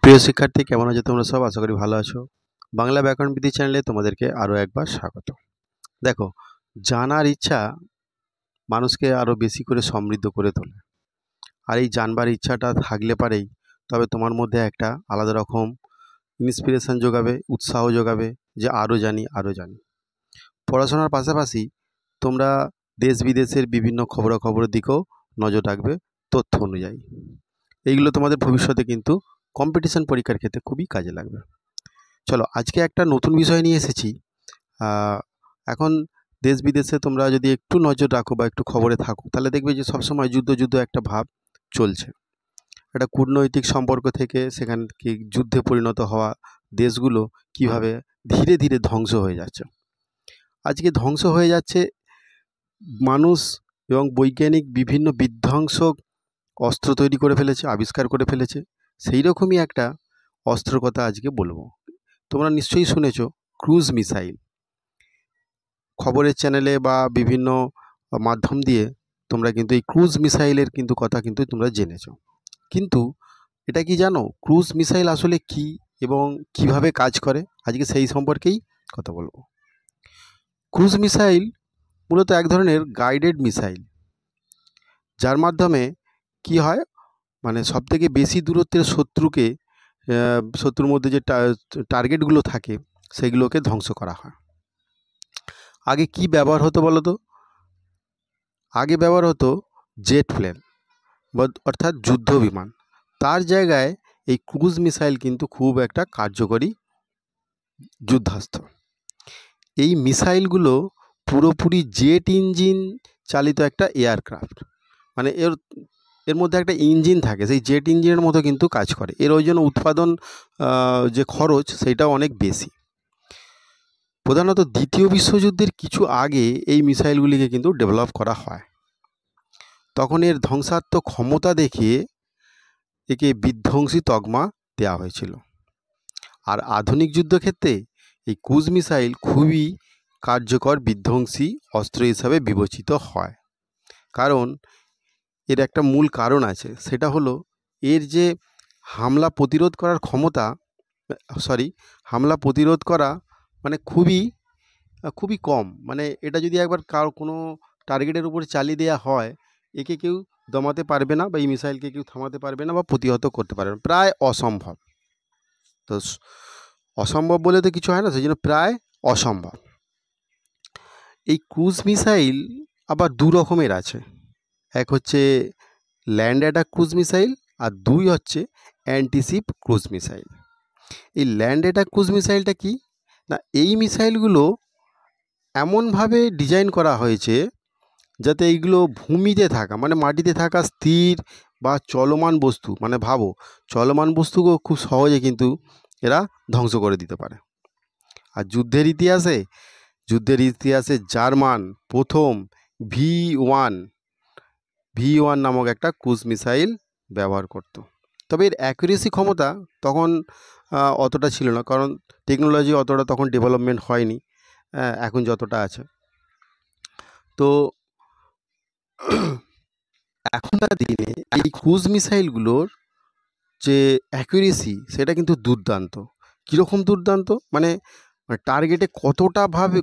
প্রিয় শিক্ষার্থী, কেমন আছো তোমরা সব? আশা করি ভালো আছো। বাংলা ব্যাকরণ বিধি চ্যানেলে তোমাদেরকে আরও একবার স্বাগত। দেখো, জানার ইচ্ছা মানুষকে আরও বেশি করে সমৃদ্ধ করে তোলে। আর এই জানবার ইচ্ছাটা থাকলে পারেই তবে তোমার মধ্যে একটা আলাদা রকম ইন্সপিরেশন যোগাবে, উৎসাহ যোগাবে যে আরও জানি আরও জানি। পড়াশোনার পাশাপাশি তোমরা দেশ বিদেশের বিভিন্ন খবরাখবরের দিকেও নজর রাখবে তথ্য অনুযায়ী। এইগুলো তোমাদের ভবিষ্যতে কিন্তু কম্পিটিশন পরীক্ষার ক্ষেত্রে খুবই কাজে লাগবে। চলো, আজকে একটা নতুন বিষয় নিয়ে এসেছি। এখন দেশ বিদেশে তোমরা যদি একটু নজর রাখো বা একটু খবরে থাকো, তাহলে দেখবে যে সবসময় যুদ্ধ যুদ্ধ একটা ভাব চলছে। একটা কূটনৈতিক সম্পর্ক থেকে সেখান থেকে যুদ্ধে পরিণত হওয়া দেশগুলো কিভাবে ধীরে ধীরে ধ্বংস হয়ে যাচ্ছে। আজকে ধ্বংস হয়ে যাচ্ছে মানুষ এবং বৈজ্ঞানিক বিভিন্ন বিধ্বংসক অস্ত্র তৈরি করে ফেলেছে, আবিষ্কার করে ফেলেছে। সেই রকমই একটা অস্ত্রের কথা আজকে বলবো। তোমরা নিশ্চয়ই শুনেছো ক্রুজ মিসাইল। খবরের চ্যানেলে বা বিভিন্ন মাধ্যম দিয়ে তোমরা কিন্তু এই ক্রুজ মিসাইলের কিন্তু কথা কিন্তু তোমরা জেনেছো। কিন্তু এটা কি জানো ক্রুজ মিসাইল আসলে কি এবং কিভাবে কাজ করে? আজকে সেই সম্পর্কেই কথা বলবো। ক্রুজ মিসাইল মূলত এক ধরনের গাইডেড মিসাইল, যার মাধ্যমে কি হয়, মানে সবথেকে বেশি দূরত্বের শত্রুর মধ্যে যে টার্গেটগুলো থাকে সেগুলোকে ধ্বংস করা হয়। আগে কি ব্যবহার হতো বলো তো? আগে ব্যবহার হতো জেট প্লেন অর্থাৎ যুদ্ধ বিমান। তার জায়গায় এই ক্রুজ মিসাইল কিন্তু খুব একটা কার্যকরী যুদ্ধাস্ত্র। এই মিসাইলগুলো পুরোপুরি জেট ইঞ্জিন চালিত একটা এয়ারক্রাফট, মানে এর মধ্যে একটা ইঞ্জিন থাকে, সেই জেট ইঞ্জিনের মতো কিন্তু কাজ করে। এর ওই জন্য উৎপাদন যে খরচ সেটাও অনেক বেশি। প্রধানত দ্বিতীয় বিশ্বযুদ্ধের কিছু আগে এই মিসাইলগুলিকে কিন্তু ডেভেলপ করা হয়। তখন এর ধ্বংসাত্মক ক্ষমতা দেখিয়ে একে বিধ্বংসী তকমা দেওয়া হয়েছিল। আর আধুনিক যুদ্ধক্ষেত্রে এই ক্রুজ মিসাইল খুবই কার্যকর বিধ্বংসী অস্ত্র হিসাবে বিবেচিত হয়। কারণ এর একটা মূল কারণ আছে, সেটা হলো এর যে হামলা প্রতিরোধ করার ক্ষমতা, হামলা প্রতিরোধ করা মানে খুবই কম। মানে এটা যদি একবার কোনো টার্গেটের উপর চালিয়ে দেওয়া হয়, একে কেউ দমাতে পারবে না বা এই মিসাইলকে কেউ থামাতে পারবে না বা প্রতিহত করতে পারবে না, প্রায় অসম্ভব। তো অসম্ভব বলে তো কিছু হয় না, সেই জন্য প্রায় অসম্ভব। এই ক্রুজ মিসাইল আবার দু রকমের আছে। এক হচ্ছে ল্যান্ড অ্যাটাক ক্রুজ মিসাইল, আর দুই হচ্ছে অ্যান্টিশিপ ক্রুজ মিসাইল। এই ল্যান্ড অ্যাটাক ক্রুজ মিসাইলটা কি না, এই মিসাইলগুলো এমনভাবে ডিজাইন করা হয়েছে যাতে এইগুলো ভূমিতে থাকা মানে মাটিতে থাকা স্থির বা চলমান বস্তু, মানে ভাবো চলমান বস্তুকেও খুব সহজে কিন্তু এরা ধ্বংস করে দিতে পারে। আর যুদ্ধের ইতিহাসে জার্মান প্রথম ভি ওয়ান নামক একটা ক্রুজ মিসাইল ব্যবহার করত। তবে এর অ্যাকুরেসি ক্ষমতা তখন অতটা ছিল না, কারণ টেকনোলজি অতটা তখন ডেভেলপমেন্ট হয়নি এখন যতটা আছে। তো এখনকার দিনে এই ক্রুজ মিসাইলগুলোর যে অ্যাকুরেসি সেটা কিন্তু দুর্দান্ত। কীরকম দুর্দান্ত, মানে টার্গেটে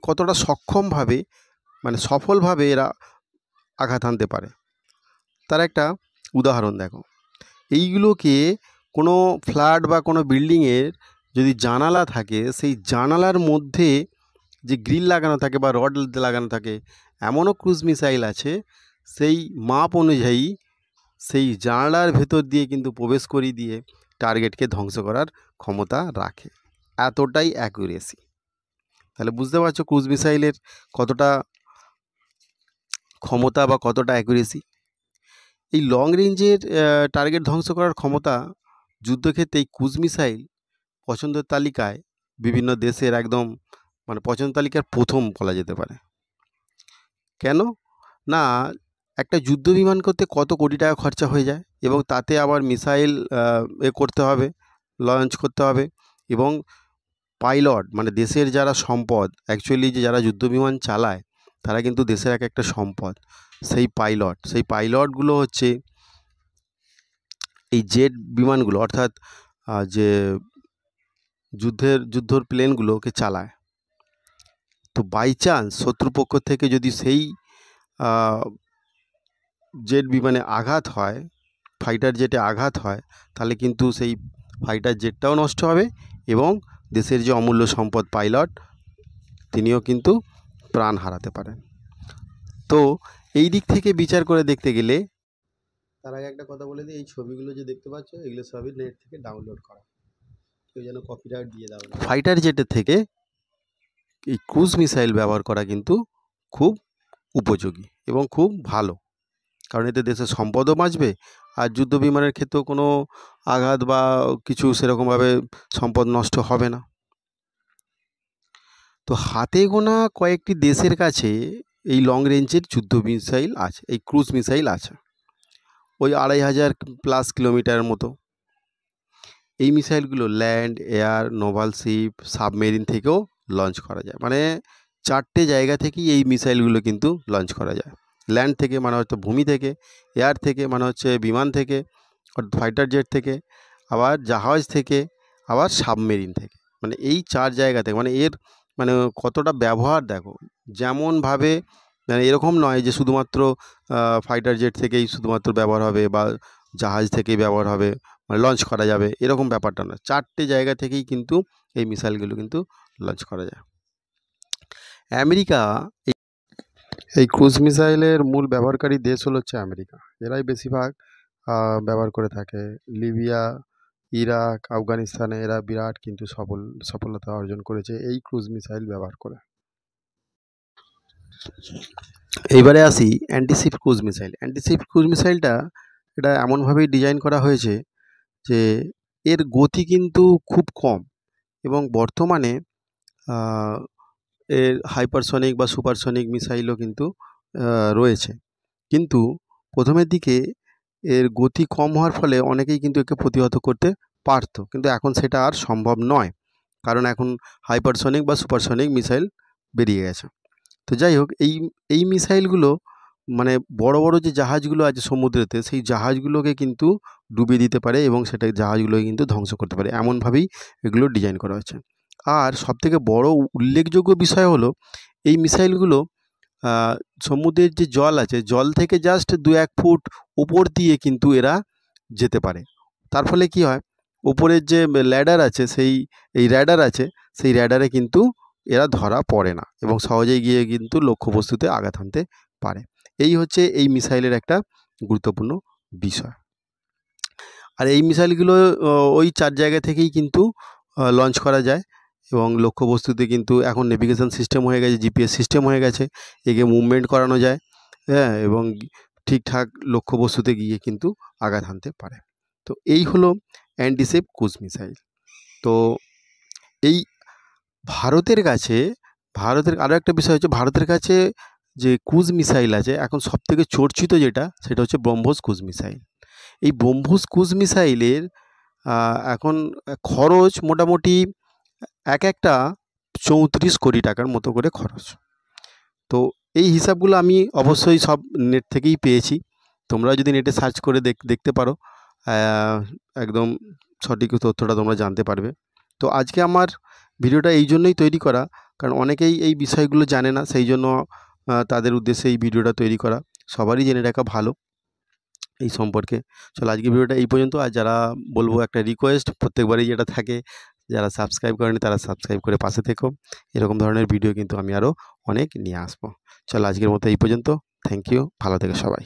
কতটা সক্ষমভাবে মানে সফলভাবে এরা আঘাত হানতে পারে। তার একটা উদাহরণ দেখো, এইগুলোকে কোনো ফ্ল্যাট বা কোনো বিল্ডিংয়ের যদি জানালা থাকে, সেই জানালার মধ্যে যে গ্রিল লাগানো থাকে বা রড লাগানো থাকে, এমনও ক্রুজ মিসাইল আছে সেই মাপ অনুযায়ী সেই জানালার ভেতর দিয়ে কিন্তু প্রবেশ করিয়ে দিয়ে টার্গেটকে ধ্বংস করার ক্ষমতা রাখে। এতটাই অ্যাকুরেসি। তাহলে বুঝতে পারছো ক্রুজ মিসাইলের কতটা ক্ষমতা বা কতটা অ্যাকুরেসি। এই লং রেঞ্জের টার্গেট ধ্বংস করার ক্ষমতা যুদ্ধক্ষেত্রে এই ক্রুজ মিসাইল পছন্দের তালিকায় বিভিন্ন দেশের একদম মানে পছন্দ তালিকার প্রথম বলা যেতে পারে। কেন না, একটা যুদ্ধ বিমান করতে কত কোটি টাকা খরচা হয়ে যায়, এবং তাতে আবার মিসাইল করতে হবে, লঞ্চ করতে হবে, এবং পাইলট মানে দেশের যারা সম্পদ, অ্যাকচুয়ালি যে যারা যুদ্ধ বিমান চালায় তারা কিন্তু দেশের একটা সম্পদ। সেই পাইলটগুলো হচ্ছে এই জেট বিমানগুলো, অর্থাৎ যে যুদ্ধর প্লেনগুলোকে চালায়। তো বাই চান্স শত্রুপক্ষ থেকে যদি সেই জেট বিমানে আঘাত হয়, ফাইটার জেটে আঘাত হয়, তাহলে কিন্তু সেই ফাইটার জেটটাও নষ্ট হবে এবং দেশের যে অমূল্য সম্পদ পাইলট তিনিও কিন্তু প্রাণ হারাতে পারেন। তো এই দিক থেকে বিচার করে দেখতে গেলে, তার আগে একটা কথা বলে দিই, এই ছবিগুলো যে দেখতে পাচ্ছ এগুলো সবই নেট থেকে ডাউনলোড করা, কেউ যেন কপিরাইট দিয়ে দাও না। ফাইটার জেটের থেকে এই ক্রুজ মিসাইল ব্যবহার করা কিন্তু খুব উপযোগী এবং খুব ভালো, কারণ এতে দেশের সম্পদও বাঁচবে আর যুদ্ধ বিমানের ক্ষেত্রেও কোনো আঘাত বা কিছু সেরকমভাবে সম্পদ নষ্ট হবে না। তো হাতে গোনা কয়েকটি দেশের কাছে এই লং রেঞ্জের যুদ্ধ মিসাইল আছে, এই ক্রুজ মিসাইল আছে, ওই 2500+ কিলোমিটারের মতো। এই মিসাইলগুলো land, air, naval ship, submarine থেকেও লঞ্চ করা যায়। মানে 4টে জায়গা থেকেই এই মিসাইলগুলো কিন্তু লঞ্চ করা যায়। ল্যান্ড থেকে মানে হয়তো ভূমি থেকে, এয়ার থেকে মানে হচ্ছে বিমান থেকে, ফাইটার জেট থেকে, আবার জাহাজ থেকে, আবার সাবমেরিন থেকে। মানে এই 4 জায়গা থেকে, মানে এর মানে কতটা ব্যবহার দেখো। যেমনভাবে মানে এরকম নয় যে শুধুমাত্র ফাইটার জেট থেকেই শুধুমাত্র ব্যবহার হবে বা জাহাজ থেকেই ব্যবহার হবে, মানে লঞ্চ করা যাবে, এরকম ব্যাপারটা না। 4টে জায়গা থেকেই কিন্তু এই মিসাইলগুলো কিন্তু লঞ্চ করা যায়। আমেরিকা এই ক্রুজ মিসাইলের মূল ব্যবহারকারী দেশ হচ্ছে আমেরিকা। এরাই বেশিরভাগ ব্যবহার করে থাকে। লিবিয়া, ইরাক, আফগানিস্তানে এরা বিরাট কিন্তু সফলতা অর্জন করেছে এই ক্রুজ মিসাইল ব্যবহার করে। এইবারে আসি antiship cruise missile. Antiship cruise মিসাইলটা এটা এমনভাবেই ডিজাইন করা হয়েছে যে এর গতি কিন্তু খুব কম এবং বর্তমানে এর হাইপারসনিক বা সুপারসনিক মিসাইলও কিন্তু রয়েছে। কিন্তু প্রথমের দিকে এর গতি কম হওয়ার ফলে অনেকেই কিন্তু একে প্রতিহত করতে পারতো, কিন্তু এখন সেটা আর সম্ভব নয়, কারণ এখন হাইপারসনিক বা সুপারসনিক মিসাইল বেরিয়ে গেছে। তো যাই হোক, এই মিসাইলগুলো মানে বড় বড় যে জাহাজগুলো আছে সমুদ্রেতে, সেই জাহাজগুলোকে কিন্তু ডুবিয়ে দিতে পারে এবং সেটা জাহাজগুলোকে কিন্তু ধ্বংস করতে পারে, এমনভাবেই এগুলো ডিজাইন করা হয়েছে। আর সবথেকে বড় উল্লেখযোগ্য বিষয় হলো এই মিসাইলগুলো সমুদ্রের যে জল আছে, জল থেকে জাস্ট 2-1 ফুট উপর দিয়ে কিন্তু এরা যেতে পারে। তার ফলে কি হয়, উপরের যে ল্যাডার আছে এই র্যাডার আছে, সেই র্যাডারে কিন্তু এরা ধরা পড়ে না এবং সহজেই গিয়ে কিন্তু লক্ষ্যবস্তুতে আঘাত হানতে পারে। এই হচ্ছে এই মিসাইলের একটা গুরুত্বপূর্ণ বিষয়। আর এই মিসাইলগুলো ওই 4 জায়গা থেকেই কিন্তু লঞ্চ করা যায় এবং লক্ষ্যবস্তুতে কিন্তু এখন নেভিগেশন সিস্টেম হয়ে গেছে, জিপিএস সিস্টেম হয়ে গেছে, একে মুভমেন্ট করানো যায়, হ্যাঁ, এবং ঠিকঠাক লক্ষ্যবস্তুতে গিয়ে কিন্তু আঘাত হানতে পারে। তো এই হলো অ্যান্টিশিপ ক্রুজ মিসাইল। তো এই ভারতের আরও একটা বিষয় হচ্ছে, ভারতের কাছে যে ক্রুজ মিসাইল আছে এখন সবথেকে চর্চিত যেটা, সেটা হচ্ছে ব্রহ্মোস ক্রুজ মিসাইল। এই ব্রহ্মোস ক্রুজ মিসাইলের এখন খরচ মোটামুটি একটা 34 কোটি টাকার মতো করে খরচ। তো এই হিসাবগুলো আমি অবশ্যই সব নেট থেকেই পেয়েছি, তোমরা যদি নেটে সার্চ করে দেখতে পারো, একদম সঠিক তথ্যটা তোমরা জানতে পারবে। তো আজকে আমার ভিডিওটা এই জন্যই তৈরি করা, কারণ অনেকেই এই বিষয়গুলো জানে না, সেই জন্য তাদের উদ্দেশ্যে এই ভিডিওটা তৈরি করা। সবারই জেনে রাখা ভালো এই সম্পর্কে। চলো আজকে ভিডিওটা এই পর্যন্ত। আর যারা বলবো একটা রিকোয়েস্ট, প্রত্যেকবারই যেটা থাকে, যারা সাবস্ক্রাইব করেনি তারা সাবস্ক্রাইব করে পাশে থেকো। এরকম ধরনের ভিডিও কিন্তু আমি আরও অনেক নিয়ে আসবো। চলো আজকের মতো এই পর্যন্ত। থ্যাংক ইউ, ভালো থেকো সবাই।